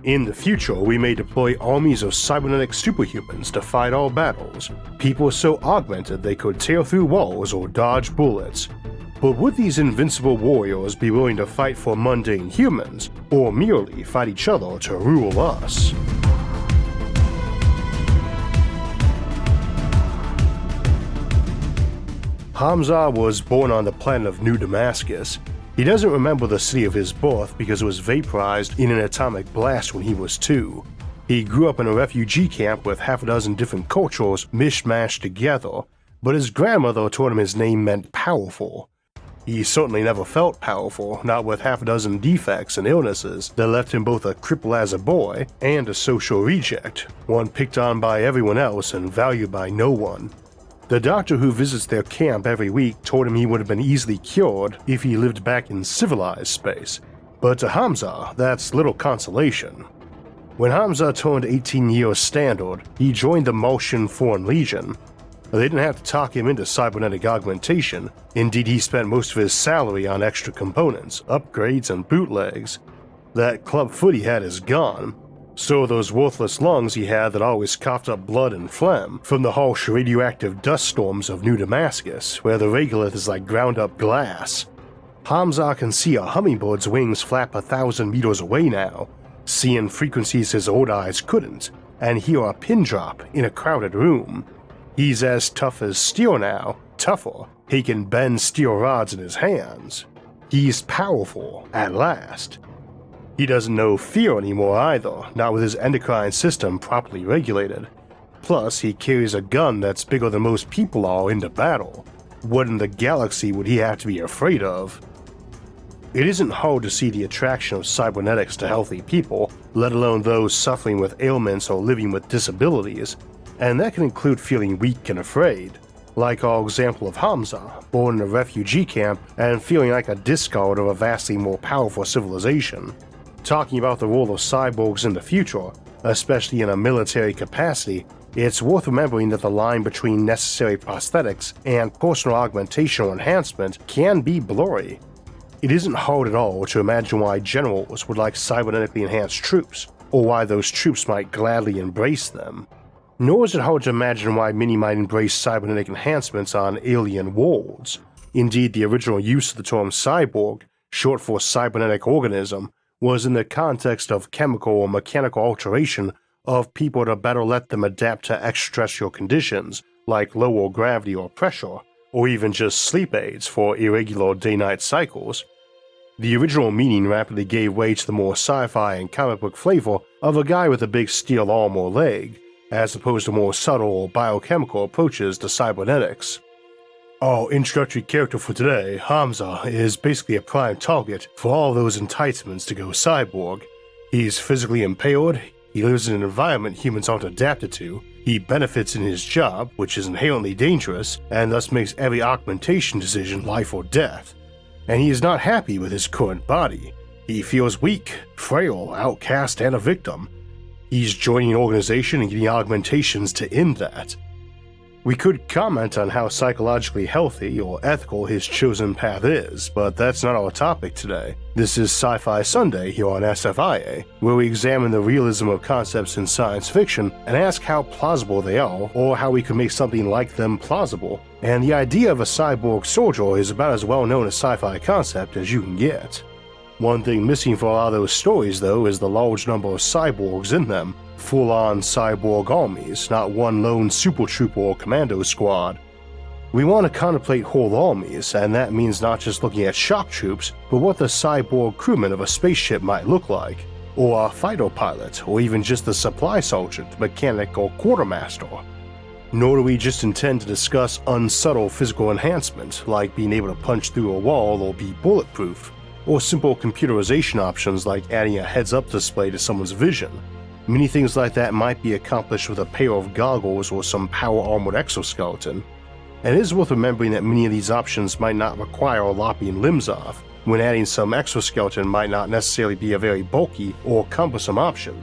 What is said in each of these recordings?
In the future, we may deploy armies of cybernetic superhumans to fight our battles, people so augmented they could tear through walls or dodge bullets. But would these invincible warriors be willing to fight for mundane humans, or merely fight each other to rule us? Hamza was born on the planet of New Damascus. He doesn't remember the city of his birth because it was vaporized in an atomic blast when he was 2. He grew up in a refugee camp with half a dozen different cultures mishmashed together, but his grandmother told him his name meant powerful. He certainly never felt powerful, not with half a dozen defects and illnesses that left him both a cripple as a boy and a social reject, one picked on by everyone else and valued by no one. The doctor who visits their camp every week told him he would have been easily cured if he lived back in civilized space, but to Hamza, that's little consolation. When Hamza turned 18 years standard, he joined the Martian Foreign Legion. They didn't have to talk him into cybernetic augmentation. Indeed, he spent most of his salary on extra components, upgrades, and bootlegs. That club foot he had is gone, so those worthless lungs he had that always coughed up blood and phlegm from the harsh radioactive dust storms of New Damascus, where the regolith is like ground up glass. Hamza can see a hummingbird's wings flap 1,000 meters away now, seeing frequencies his old eyes couldn't, and hear a pin drop in a crowded room. He's as tough as steel now, tougher. He can bend steel rods in his hands. He's powerful, at last. He doesn't know fear anymore either, not with his endocrine system properly regulated. Plus, he carries a gun that's bigger than most people are into battle. What in the galaxy would he have to be afraid of? It isn't hard to see the attraction of cybernetics to healthy people, let alone those suffering with ailments or living with disabilities, and that can include feeling weak and afraid, like our example of Hamza, born in a refugee camp and feeling like a discard of a vastly more powerful civilization. Talking about the role of cyborgs in the future, especially in a military capacity, it's worth remembering that the line between necessary prosthetics and personal augmentation or enhancement can be blurry. It isn't hard at all to imagine why generals would like cybernetically enhanced troops, or why those troops might gladly embrace them. Nor is it hard to imagine why many might embrace cybernetic enhancements on alien worlds. Indeed, the original use of the term cyborg, short for cybernetic organism, was in the context of chemical or mechanical alteration of people to better let them adapt to extraterrestrial conditions like lower gravity or pressure, or even just sleep aids for irregular day-night cycles. The original meaning rapidly gave way to the more sci-fi and comic book flavor of a guy with a big steel arm or leg, as opposed to more subtle or biochemical approaches to cybernetics. Our introductory character for today, Hamza, is basically a prime target for all those enticements to go cyborg. He's physically impaired, he lives in an environment humans aren't adapted to, he benefits in his job, which is inherently dangerous, and thus makes every augmentation decision life or death. And he is not happy with his current body. He feels weak, frail, outcast, and a victim. He's joining an organization and getting augmentations to end that. We could comment on how psychologically healthy or ethical his chosen path is, but that's not our topic today. This is Sci-Fi Sunday here on SFIA, where we examine the realism of concepts in science fiction and ask how plausible they are, or how we could make something like them plausible. And the idea of a cyborg soldier is about as well known a sci-fi concept as you can get. One thing missing for a lot of those stories, though, is the large number of cyborgs in them. Full-on cyborg armies, not one lone super trooper or commando squad. We want to contemplate whole armies, and that means not just looking at shock troops, but what the cyborg crewman of a spaceship might look like, or a fighter pilot, or even just the supply sergeant, mechanic, or quartermaster. Nor do we just intend to discuss unsubtle physical enhancement, like being able to punch through a wall or be bulletproof, or simple computerization options like adding a heads-up display to someone's vision. Many things like that might be accomplished with a pair of goggles or some power-armored exoskeleton, and it is worth remembering that many of these options might not require lopping limbs off, when adding some exoskeleton might not necessarily be a very bulky or cumbersome option.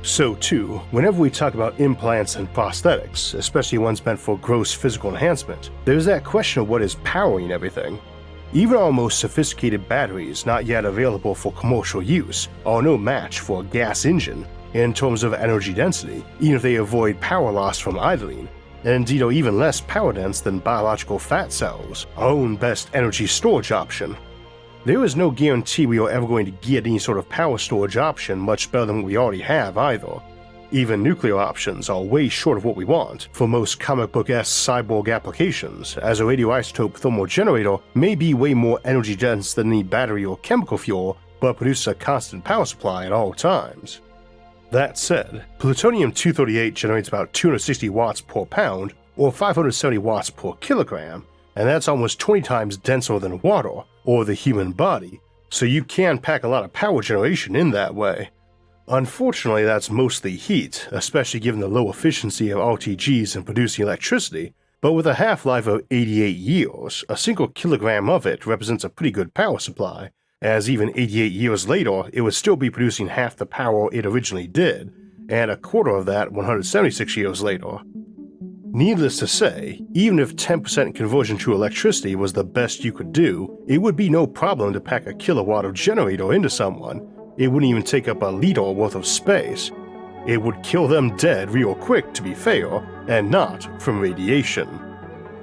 So too, whenever we talk about implants and prosthetics, especially ones meant for gross physical enhancement, there's that question of what is powering everything. Even our most sophisticated batteries not yet available for commercial use are no match for a gas engine in terms of energy density, even if they avoid power loss from idling, and indeed are even less power dense than biological fat cells, our own best energy storage option. There is no guarantee we are ever going to get any sort of power storage option much better than what we already have either. Even nuclear options are way short of what we want for most comic book-esque cyborg applications, as a radioisotope thermal generator may be way more energy dense than any battery or chemical fuel, but produces a constant power supply at all times. That said, plutonium-238 generates about 260 watts per pound, or 570 watts per kilogram, and that's almost 20 times denser than water, or the human body, so you can pack a lot of power generation in that way. Unfortunately, that's mostly heat, especially given the low efficiency of RTGs in producing electricity, but with a half-life of 88 years, a single kilogram of it represents a pretty good power supply, as even 88 years later, it would still be producing half the power it originally did, and a quarter of that 176 years later. Needless to say, even if 10% conversion to electricity was the best you could do, it would be no problem to pack a kilowatt of generator into someone. It wouldn't even take up a liter worth of space. It would kill them dead real quick, to be fair, and not from radiation.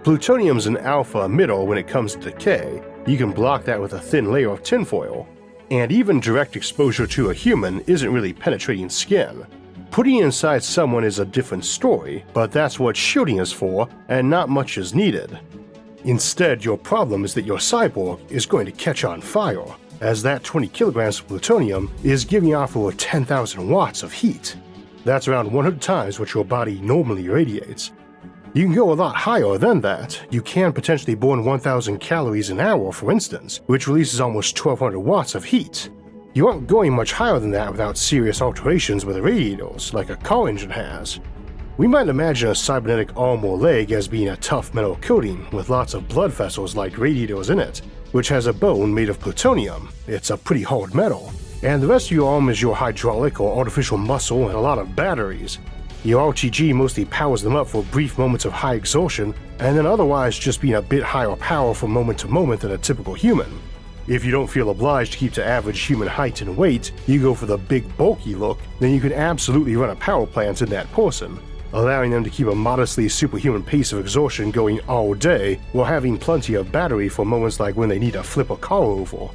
Plutonium's an alpha emitter when it comes to decay. You can block that with a thin layer of tinfoil. And even direct exposure to a human isn't really penetrating skin. Putting it inside someone is a different story, but that's what shielding is for, and not much is needed. Instead, your problem is that your cyborg is going to catch on fire, as that 20 kilograms of plutonium is giving off over 10,000 watts of heat. That's around 100 times what your body normally radiates. You can go a lot higher than that. You can potentially burn 1,000 calories an hour, for instance, which releases almost 1,200 watts of heat. You aren't going much higher than that without serious alterations with the radiators, like a car engine has. We might imagine a cybernetic arm or leg as being a tough metal coating with lots of blood vessels like radiators in it, which has a bone made of plutonium. It's a pretty hard metal. And the rest of your arm is your hydraulic or artificial muscle and a lot of batteries. Your RTG mostly powers them up for brief moments of high exhaustion, and then otherwise just being a bit higher power from moment to moment than a typical human. If you don't feel obliged to keep to average human height and weight, you go for the big bulky look, then you can absolutely run a power plant in that person, allowing them to keep a modestly superhuman pace of exhaustion going all day while having plenty of battery for moments like when they need to flip a car over.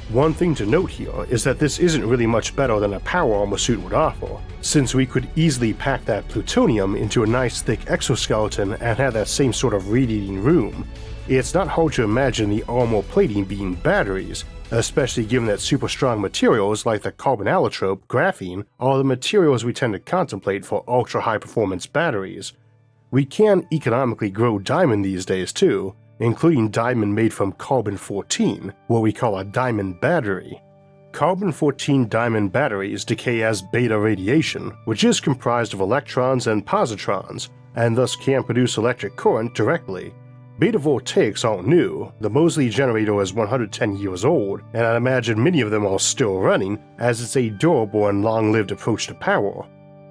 One thing to note here is that this isn't really much better than a power armor suit would offer, since we could easily pack that plutonium into a nice thick exoskeleton and have that same sort of radiating room. It's not hard to imagine the armor plating being batteries, especially given that super strong materials like the carbon allotrope, graphene, are the materials we tend to contemplate for ultra high performance batteries. We can economically grow diamond these days too, including diamond made from carbon-14, what we call a diamond battery. Carbon-14 diamond batteries decay as beta radiation, which is comprised of electrons and positrons, and thus can produce electric current directly. Beta voltaics aren't new. The Moseley generator is 110 years old, and I'd imagine many of them are still running, as it's a durable and long-lived approach to power.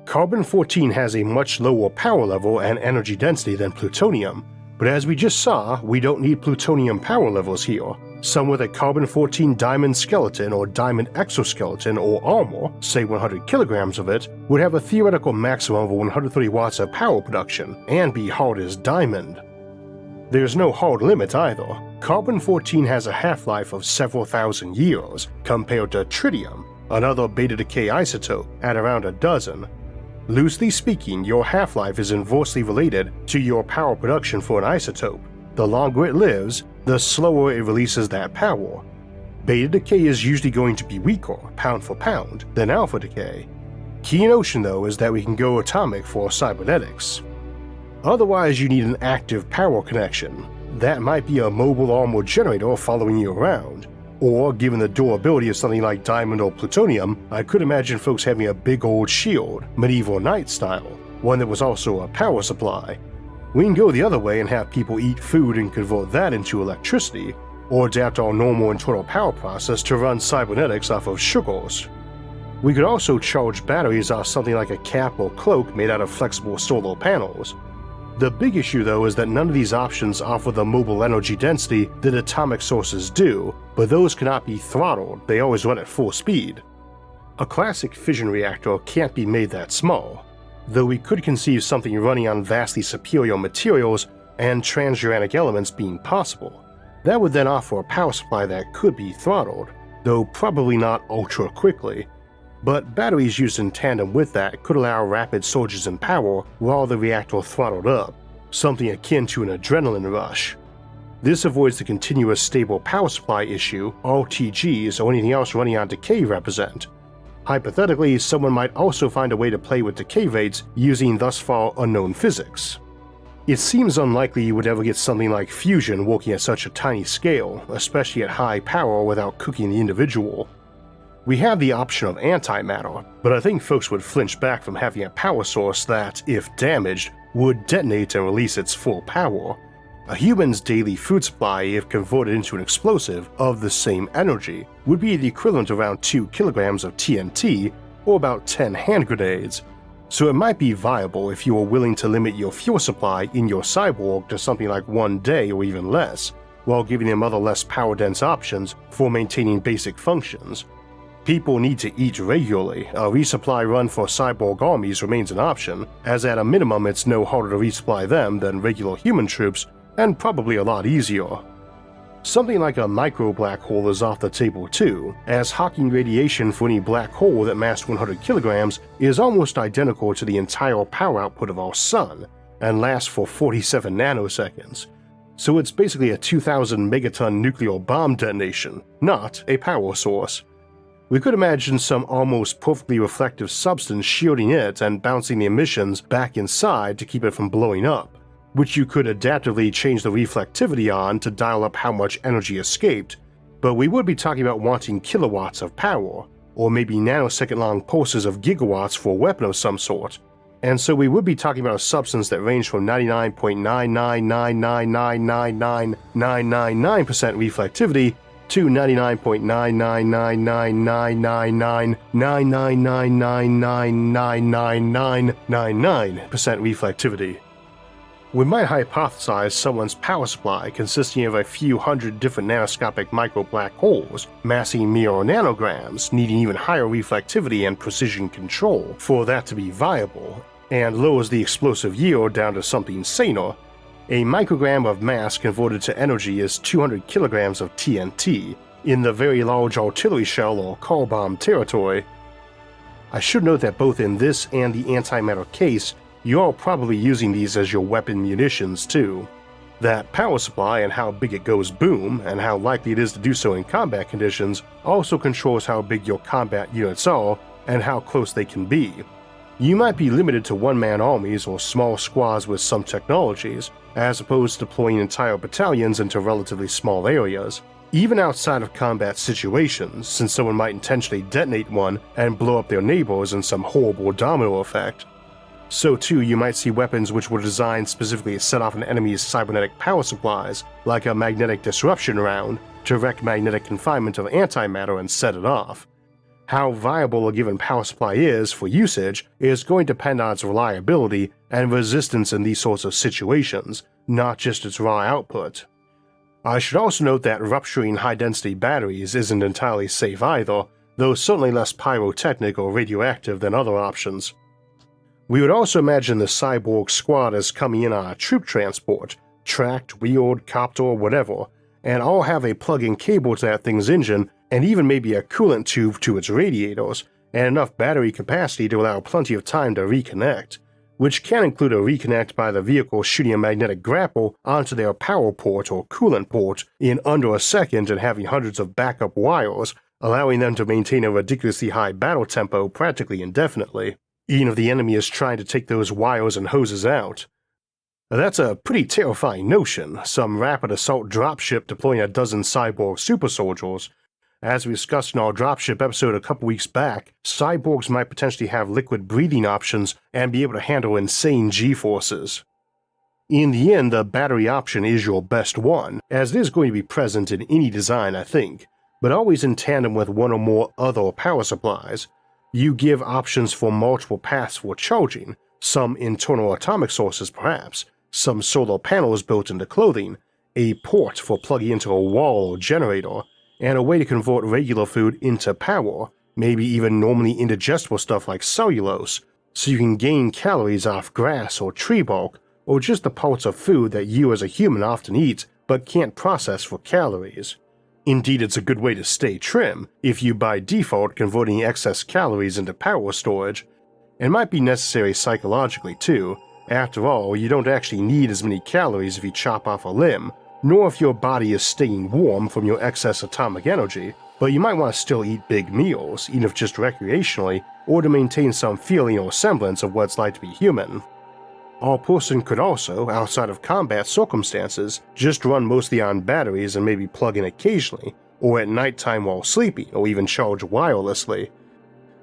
Carbon-14 has a much lower power level and energy density than plutonium, but as we just saw, we don't need plutonium power levels here. Some with a carbon-14 diamond skeleton or diamond exoskeleton or armor, say 100 kilograms of it, would have a theoretical maximum of 130 watts of power production and be hard as diamond. There's no hard limit either. Carbon-14 has a half-life of several thousand years, compared to tritium, another beta decay isotope, at around a dozen. Loosely speaking, your half-life is inversely related to your power production for an isotope. The longer it lives, the slower it releases that power. Beta decay is usually going to be weaker, pound for pound, than alpha decay. Key notion though is that we can go atomic for cybernetics. Otherwise you need an active power connection. That might be a mobile armor generator following you around. Or, given the durability of something like diamond or plutonium, I could imagine folks having a big old shield, medieval knight style, one that was also a power supply. We can go the other way and have people eat food and convert that into electricity, or adapt our normal internal power process to run cybernetics off of sugars. We could also charge batteries off something like a cap or cloak made out of flexible solar panels. The big issue though is that none of these options offer the mobile energy density that atomic sources do, but those cannot be throttled, they always run at full speed. A classic fission reactor can't be made that small, though we could conceive something running on vastly superior materials and transuranic elements being possible. That would then offer a power supply that could be throttled, though probably not ultra quickly, but batteries used in tandem with that could allow rapid surges in power while the reactor throttled up, something akin to an adrenaline rush. This avoids the continuous stable power supply issue RTGs or anything else running on decay represent. Hypothetically, someone might also find a way to play with decay rates using thus far unknown physics. It seems unlikely you would ever get something like fusion working at such a tiny scale, especially at high power without cooking the individual. We have the option of antimatter, but I think folks would flinch back from having a power source that, if damaged, would detonate and release its full power. A human's daily food supply, if converted into an explosive of the same energy, would be the equivalent of around 2 kilograms of TNT, or about 10 hand grenades, so it might be viable if you were willing to limit your fuel supply in your cyborg to something like 1 day or even less, while giving them other less power-dense options for maintaining basic functions. People need to eat regularly. A resupply run for Cyborg Armies remains an option, as at a minimum it's no harder to resupply them than regular human troops, and probably a lot easier. Something like a micro black hole is off the table too, as Hawking radiation for any black hole that massed 100 kilograms is almost identical to the entire power output of our Sun, and lasts for 47 nanoseconds. So it's basically a 2,000 megaton nuclear bomb detonation, not a power source. We could imagine some almost perfectly reflective substance shielding it and bouncing the emissions back inside to keep it from blowing up, which you could adaptively change the reflectivity on to dial up how much energy escaped, but we would be talking about wanting kilowatts of power, or maybe nanosecond-long pulses of gigawatts for a weapon of some sort, and so we would be talking about a substance that ranged from 99.999999999% reflectivity to 99.9999999999999% reflectivity. We might hypothesize someone's power supply consisting of a few hundred different nanoscopic micro black holes, massing mere nanograms, needing even higher reflectivity and precision control for that to be viable, and lowers the explosive yield down to something saner. A microgram of mass converted to energy is 200 kilograms of TNT, in the very large artillery shell or car bomb territory. I should note that both in this and the antimatter case, you are probably using these as your weapon munitions too. That power supply and how big it goes boom, and how likely it is to do so in combat conditions, also controls how big your combat units are and how close they can be. You might be limited to one-man armies or small squads with some technologies, as opposed to deploying entire battalions into relatively small areas, even outside of combat situations, since someone might intentionally detonate one and blow up their neighbors in some horrible domino effect. So too, you might see weapons which were designed specifically to set off an enemy's cybernetic power supplies, like a magnetic disruption round, to wreck magnetic confinement of antimatter and set it off. How viable a given power supply is for usage is going to depend on its reliability and resistance in these sorts of situations, not just its raw output. I should also note that rupturing high-density batteries isn't entirely safe either, though certainly less pyrotechnic or radioactive than other options. We would also imagine the cyborg squad as coming in on a troop transport, tracked, wheeled, copter, whatever, and all have a plug-in cable to that thing's engine and even maybe a coolant tube to its radiators, and enough battery capacity to allow plenty of time to reconnect, which can include a reconnect by the vehicle shooting a magnetic grapple onto their power port or coolant port in under a second and having hundreds of backup wires, allowing them to maintain a ridiculously high battle tempo practically indefinitely, even if the enemy is trying to take those wires and hoses out. That's a pretty terrifying notion, some rapid assault dropship deploying a dozen cyborg super soldiers. As we discussed in our dropship episode a couple weeks back, cyborgs might potentially have liquid breathing options and be able to handle insane G-forces. In the end, the battery option is your best one, as it is going to be present in any design, I think, but always in tandem with one or more other power supplies. You give options for multiple paths for charging, some internal atomic sources perhaps, some solar panels built into clothing, a port for plugging into a wall or generator, and a way to convert regular food into power, maybe even normally indigestible stuff like cellulose, so you can gain calories off grass or tree bark, or just the parts of food that you as a human often eat but can't process for calories. Indeed, it's a good way to stay trim if you by default converting excess calories into power storage, and might be necessary psychologically too. After all, you don't actually need as many calories if you chop off a limb, nor if your body is staying warm from your excess atomic energy, but you might want to still eat big meals, even if just recreationally, or to maintain some feeling or semblance of what it's like to be human. A person could also, outside of combat circumstances, just run mostly on batteries and maybe plug in occasionally, or at nighttime while sleeping, or even charge wirelessly.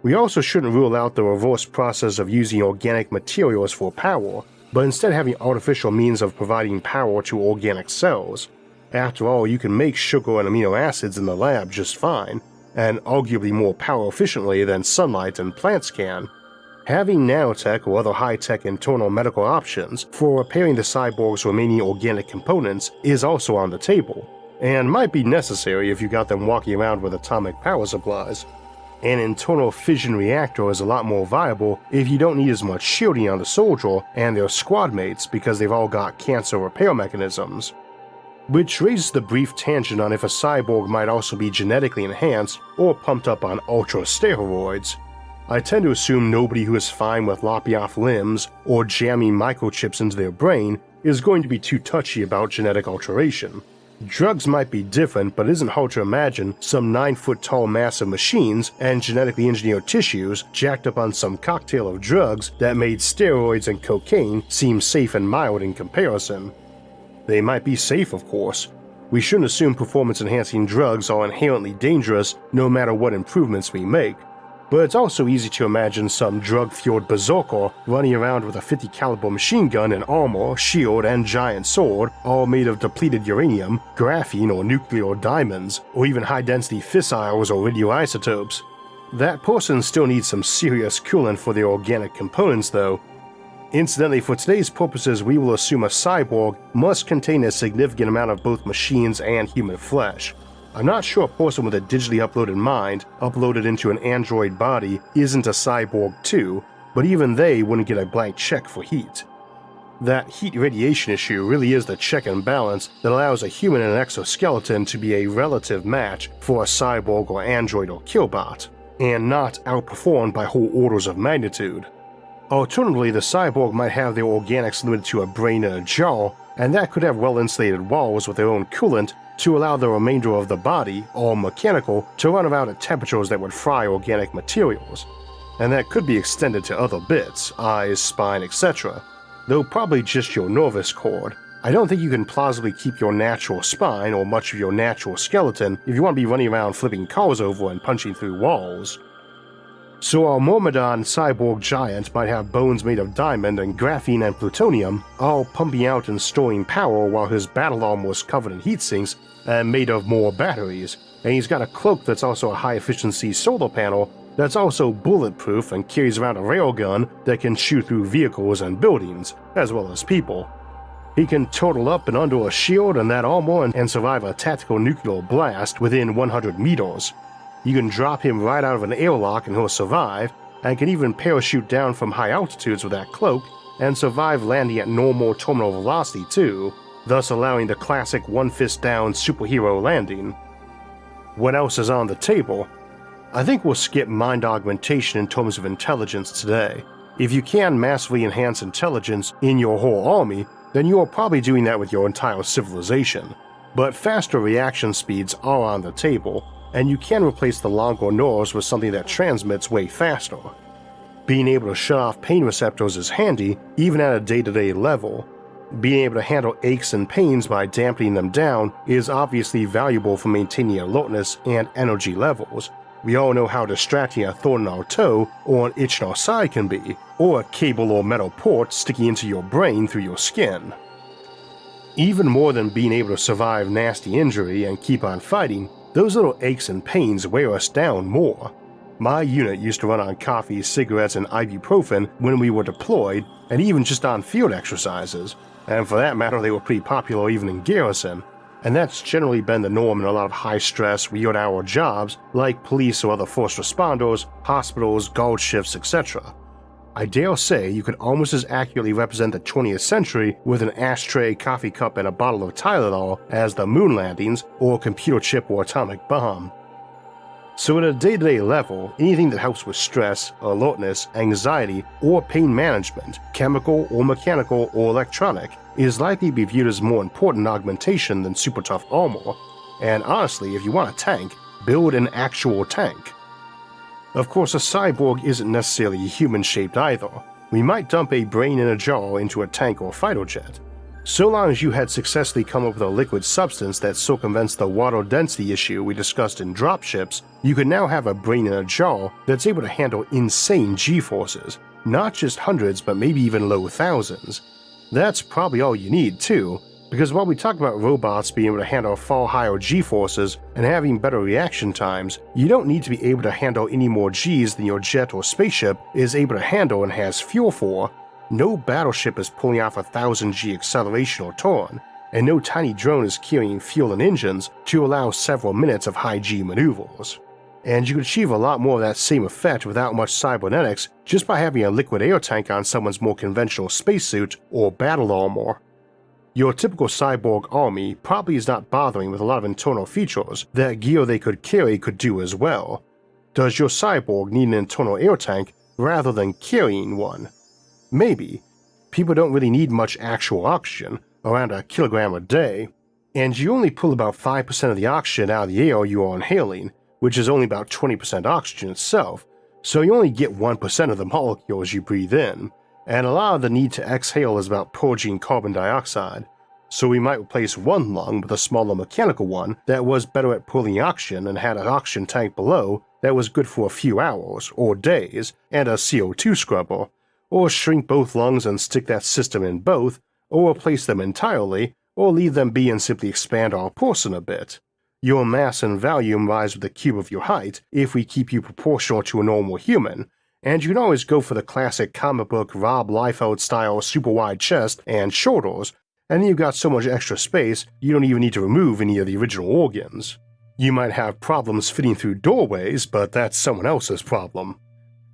We also shouldn't rule out the reverse process of using organic materials for power, but instead having artificial means of providing power to organic cells. After all, you can make sugar and amino acids in the lab just fine, and arguably more power efficiently than sunlight and plants can. Having nanotech or other high-tech internal medical options for repairing the cyborg's remaining organic components is also on the table, and might be necessary if you got them walking around with atomic power supplies. An internal fission reactor is a lot more viable if you don't need as much shielding on the soldier and their squad mates because they've all got cancer repair mechanisms. Which raises the brief tangent on if a cyborg might also be genetically enhanced or pumped up on ultra steroids. I tend to assume nobody who is fine with lopping off limbs or jamming microchips into their brain is going to be too touchy about genetic alteration. Drugs might be different, but it isn't hard to imagine some 9-foot-tall massive machines and genetically engineered tissues jacked up on some cocktail of drugs that made steroids and cocaine seem safe and mild in comparison. They might be safe, of course. We shouldn't assume performance-enhancing drugs are inherently dangerous no matter what improvements we make, but it's also easy to imagine some drug-fueled berserker running around with a 50 caliber machine gun and armor, shield, and giant sword, all made of depleted uranium, graphene or nuclear diamonds, or even high-density fissiles or radioisotopes. That person still needs some serious coolant for their organic components though. Incidentally, for today's purposes, we will assume a cyborg must contain a significant amount of both machines and human flesh. I'm not sure a person with a digitally uploaded mind, uploaded into an android body, isn't a cyborg too, but even they wouldn't get a blank check for heat. That heat radiation issue really is the check and balance that allows a human and an exoskeleton to be a relative match for a cyborg or android or killbot, and not outperformed by whole orders of magnitude. Alternatively, the cyborg might have their organics limited to a brain and a jaw, and that could have well-insulated walls with their own coolant to allow the remainder of the body, all mechanical, to run around at temperatures that would fry organic materials. And that could be extended to other bits, eyes, spine, etc., though probably just your nervous cord. I don't think you can plausibly keep your natural spine or much of your natural skeleton if you want to be running around flipping cars over and punching through walls. So our Myrmidon cyborg giant might have bones made of diamond and graphene and plutonium, all pumping out and storing power while his battle armor was covered in heat sinks and made of more batteries, and he's got a cloak that's also a high-efficiency solar panel that's also bulletproof and carries around a railgun that can shoot through vehicles and buildings, as well as people. He can turtle up and under a shield and that armor and survive a tactical nuclear blast within 100 meters. You can drop him right out of an airlock and he'll survive, and can even parachute down from high altitudes with that cloak and survive landing at normal terminal velocity too, thus allowing the classic one-fist-down superhero landing. What else is on the table? I think we'll skip mind augmentation in terms of intelligence today. If you can massively enhance intelligence in your whole army, then you are probably doing that with your entire civilization. But faster reaction speeds are on the table, and you can replace the longer nerves with something that transmits way faster. Being able to shut off pain receptors is handy, even at a day-to-day level. Being able to handle aches and pains by dampening them down is obviously valuable for maintaining alertness and energy levels. We all know how distracting a thorn in our toe or an itch in our side can be, or a cable or metal port sticking into your brain through your skin. Even more than being able to survive nasty injury and keep on fighting, those little aches and pains wear us down more. My unit used to run on coffee, cigarettes, and ibuprofen when we were deployed, and even just on field exercises, and for that matter they were pretty popular even in garrison, and that's generally been the norm in a lot of high-stress, weird-hour jobs like police or other first responders, hospitals, guard shifts, etc. I dare say you could almost as accurately represent the 20th century with an ashtray, coffee cup, and a bottle of Tylenol as the moon landings or a computer chip or atomic bomb. So at a day-to-day level, anything that helps with stress, alertness, anxiety, or pain management, chemical or mechanical or electronic, is likely to be viewed as more important augmentation than super tough armor. And honestly, if you want a tank, build an actual tank. Of course, a cyborg isn't necessarily human-shaped either. We might dump a brain in a jar into a tank or fighter jet. So long as you had successfully come up with a liquid substance that circumvents the water density issue we discussed in dropships, you can now have a brain in a jar that's able to handle insane G-forces, not just hundreds but maybe even low thousands. That's probably all you need too, because while we talk about robots being able to handle far higher G-forces and having better reaction times, you don't need to be able to handle any more Gs than your jet or spaceship is able to handle and has fuel for. No battleship is pulling off 1,000 G acceleration or turn, and no tiny drone is carrying fuel and engines to allow several minutes of high G maneuvers. And you could achieve a lot more of that same effect without much cybernetics just by having a liquid air tank on someone's more conventional spacesuit or battle armor. Your typical cyborg army probably is not bothering with a lot of internal features that gear they could carry could do as well. Does your cyborg need an internal air tank rather than carrying one? Maybe. People don't really need much actual oxygen, around a kilogram a day, and you only pull about 5% of the oxygen out of the air you are inhaling, which is only about 20% oxygen itself, so you only get 1% of the molecules you breathe in, and a lot of the need to exhale is about purging carbon dioxide, so we might replace one lung with a smaller mechanical one that was better at pulling oxygen and had an oxygen tank below that was good for a few hours or days, and a CO2 scrubber, or shrink both lungs and stick that system in both, or replace them entirely, or leave them be and simply expand our person a bit. Your mass and volume rise with the cube of your height if we keep you proportional to a normal human, and you can always go for the classic comic book Rob Liefeld style super wide chest and shoulders, and then you've got so much extra space you don't even need to remove any of the original organs. You might have problems fitting through doorways, but that's someone else's problem.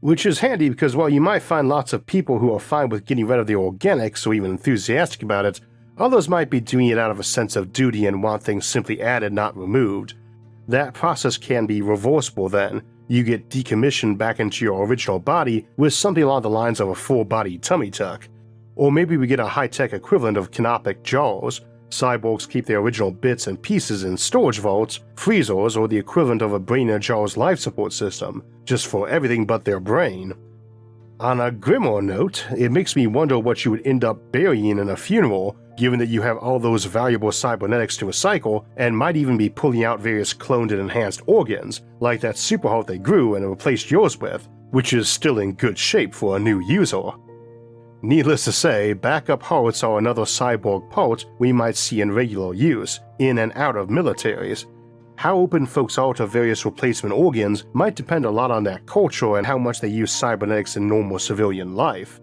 Which is handy because while you might find lots of people who are fine with getting rid of the organics or even enthusiastic about it, others might be doing it out of a sense of duty and want things simply added, not removed. That process can be reversible then. You get decommissioned back into your original body with something along the lines of a full-body tummy tuck. Or maybe we get a high-tech equivalent of canopic jars. Cyborgs keep their original bits and pieces in storage vaults, freezers, or the equivalent of a brain in a jar's life support system, just for everything but their brain. On a grimmer note, it makes me wonder what you would end up burying in a funeral, given that you have all those valuable cybernetics to recycle and might even be pulling out various cloned and enhanced organs, like that superheart they grew and replaced yours with, which is still in good shape for a new user. Needless to say, backup hearts are another cyborg part we might see in regular use, in and out of militaries. How open folks are to various replacement organs might depend a lot on their culture and how much they use cybernetics in normal civilian life.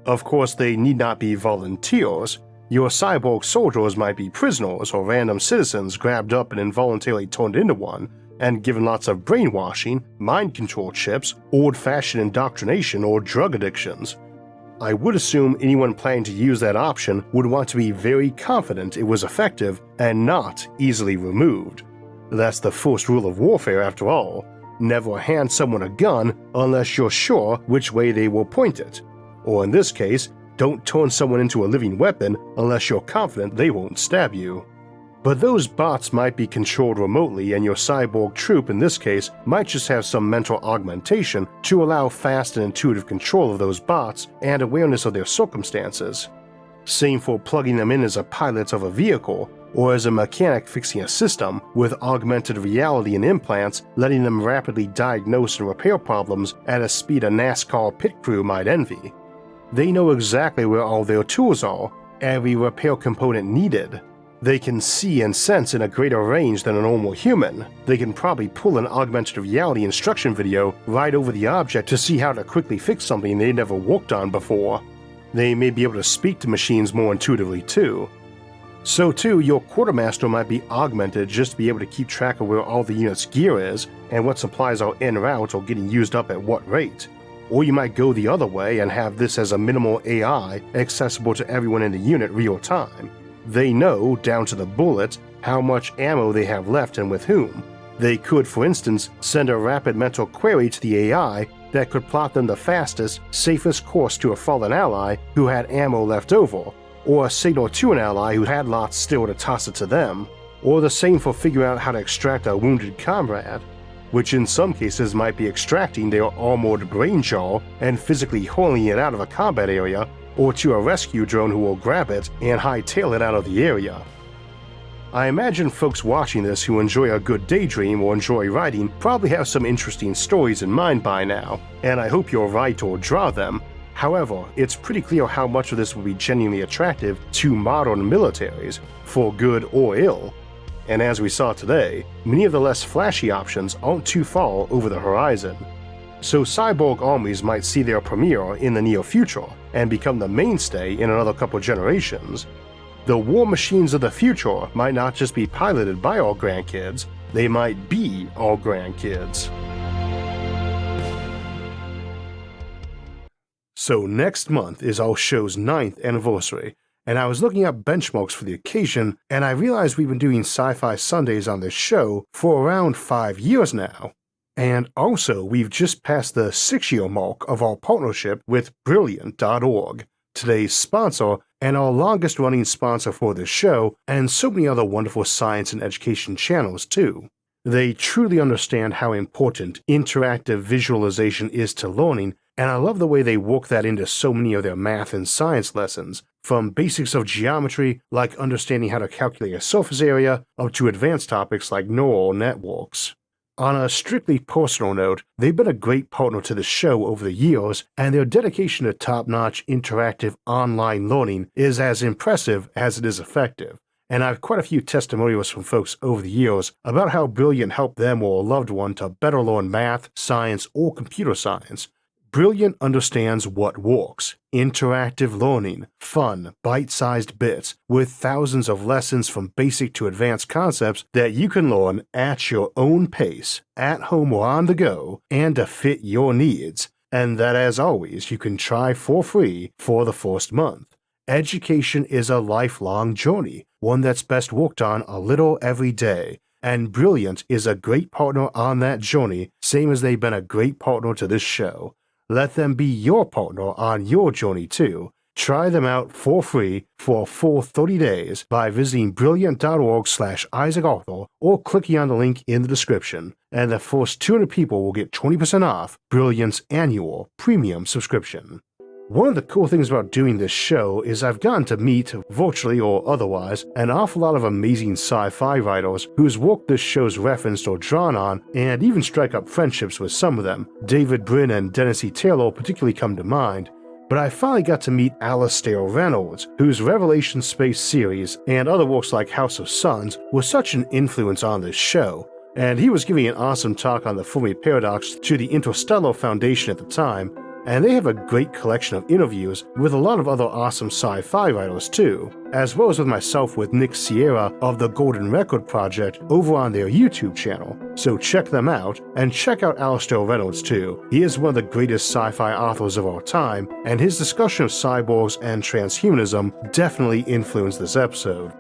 Of course, they need not be volunteers. Your cyborg soldiers might be prisoners or random citizens grabbed up and involuntarily turned into one, and given lots of brainwashing, mind control chips, old-fashioned indoctrination, or drug addictions. I would assume anyone planning to use that option would want to be very confident it was effective and not easily removed. That's the first rule of warfare after all. Never hand someone a gun unless you're sure which way they will point it. Or in this case, don't turn someone into a living weapon unless you're confident they won't stab you. But those bots might be controlled remotely, and your cyborg troop in this case might just have some mental augmentation to allow fast and intuitive control of those bots and awareness of their circumstances. Same for plugging them in as a pilot of a vehicle, or as a mechanic fixing a system, with augmented reality and implants letting them rapidly diagnose and repair problems at a speed a NASCAR pit crew might envy. They know exactly where all their tools are, every repair component needed. They can see and sense in a greater range than a normal human. They can probably pull an augmented reality instruction video right over the object to see how to quickly fix something they never worked on before. They may be able to speak to machines more intuitively too. So too, your quartermaster might be augmented just to be able to keep track of where all the unit's gear is and what supplies are en route or getting used up at what rate. Or you might go the other way and have this as a minimal AI accessible to everyone in the unit real time. They know, down to the bullet, how much ammo they have left and with whom. They could, for instance, send a rapid mental query to the AI that could plot them the fastest, safest course to a fallen ally who had ammo left over, or a signal to an ally who had lots still to toss it to them, or the same for figuring out how to extract a wounded comrade, which in some cases might be extracting their armored brain jaw and physically hurling it out of a combat area, or to a rescue drone who will grab it and hightail it out of the area. I imagine folks watching this who enjoy a good daydream or enjoy writing probably have some interesting stories in mind by now, and I hope you'll write or draw them. However, it's pretty clear how much of this will be genuinely attractive to modern militaries, for good or ill. And as we saw today, many of the less flashy options aren't too far over the horizon. So Cyborg Armies might see their premiere in the near future and become the mainstay in another couple generations. The war machines of the future might not just be piloted by our grandkids, they might be our grandkids. So next month is our show's 9th anniversary, and I was looking up benchmarks for the occasion, and I realized we've been doing Sci-Fi Sundays on this show for around 5 years now. And also, we've just passed the 6-year mark of our partnership with Brilliant.org, today's sponsor and our longest running sponsor for this show, and so many other wonderful science and education channels too. They truly understand how important interactive visualization is to learning, and I love the way they work that into so many of their math and science lessons, from basics of geometry like understanding how to calculate a surface area, up to advanced topics like neural networks. On a strictly personal note, they've been a great partner to the show over the years, and their dedication to top-notch interactive online learning is as impressive as it is effective. And I have quite a few testimonials from folks over the years about how Brilliant helped them or a loved one to better learn math, science, or computer science. Brilliant understands what works: interactive learning, fun, bite-sized bits, with thousands of lessons from basic to advanced concepts that you can learn at your own pace, at home or on the go, and to fit your needs, and that as always you can try for free for the first month. Education is a lifelong journey, one that's best worked on a little every day, and Brilliant is a great partner on that journey, same as they've been a great partner to this show. Let them be your partner on your journey too. Try them out for free for a full 30 days by visiting brilliant.org/IsaacArthur or clicking on the link in the description, and the first 200 people will get 20% off Brilliant's annual premium subscription. One of the cool things about doing this show is I've gotten to meet, virtually or otherwise, an awful lot of amazing sci-fi writers whose work this show's referenced or drawn on, and even strike up friendships with some of them. David Brin and Dennis E. Taylor particularly come to mind. But I finally got to meet Alastair Reynolds, whose Revelation Space series and other works like House of Suns was such an influence on this show, and he was giving an awesome talk on the Fermi Paradox to the Interstellar Foundation at the time, and they have a great collection of interviews with a lot of other awesome sci-fi writers too, as well as with myself with Nick Sierra of the Golden Record Project over on their YouTube channel. So check them out, and check out Alastair Reynolds too. He is one of the greatest sci-fi authors of our time, and his discussion of cyborgs and transhumanism definitely influenced this episode.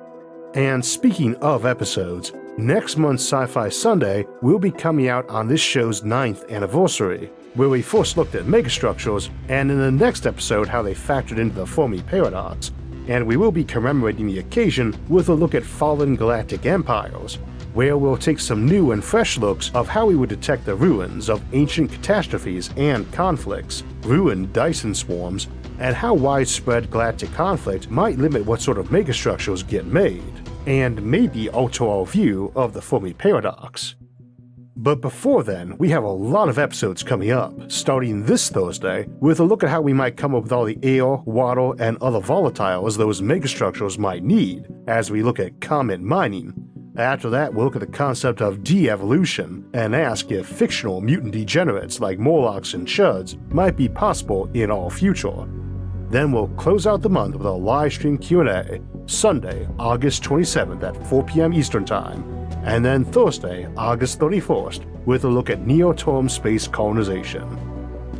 And speaking of episodes, next month's Sci-Fi Sunday will be coming out on this show's 9th anniversary, where we first looked at megastructures, and in the next episode how they factored into the Fermi Paradox, and we will be commemorating the occasion with a look at fallen galactic empires, where we'll take some new and fresh looks of how we would detect the ruins of ancient catastrophes and conflicts, ruined Dyson swarms, and how widespread galactic conflict might limit what sort of megastructures get made, and maybe alter our view of the Fermi Paradox. But before then, we have a lot of episodes coming up, starting this Thursday with a look at how we might come up with all the air, water, and other volatiles those megastructures might need, as we look at comet mining. After that, we'll look at the concept of de-evolution and ask if fictional mutant degenerates like Morlocks and Chuds might be possible in our future. Then we'll close out the month with a live stream Q&A, Sunday, August 27th at 4 p.m. Eastern Time, and then Thursday, August 31st, with a look at near-term space colonization.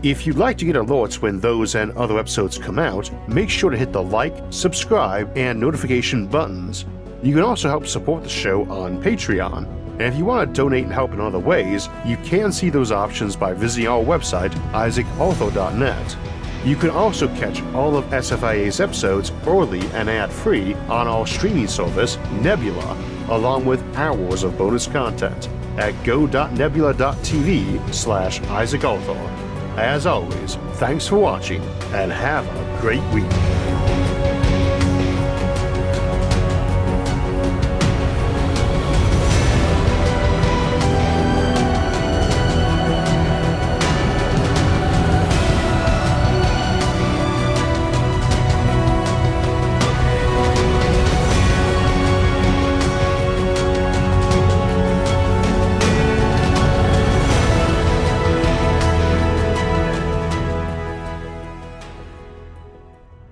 If you'd like to get alerts when those and other episodes come out, make sure to hit the like, subscribe, and notification buttons. You can also help support the show on Patreon, and if you want to donate and help in other ways, you can see those options by visiting our website, isaacarthur.net. You can also catch all of SFIA's episodes early and ad-free on our streaming service, Nebula, along with hours of bonus content at go.nebula.tv/isaacarthur. As always, thanks for watching, and have a great week.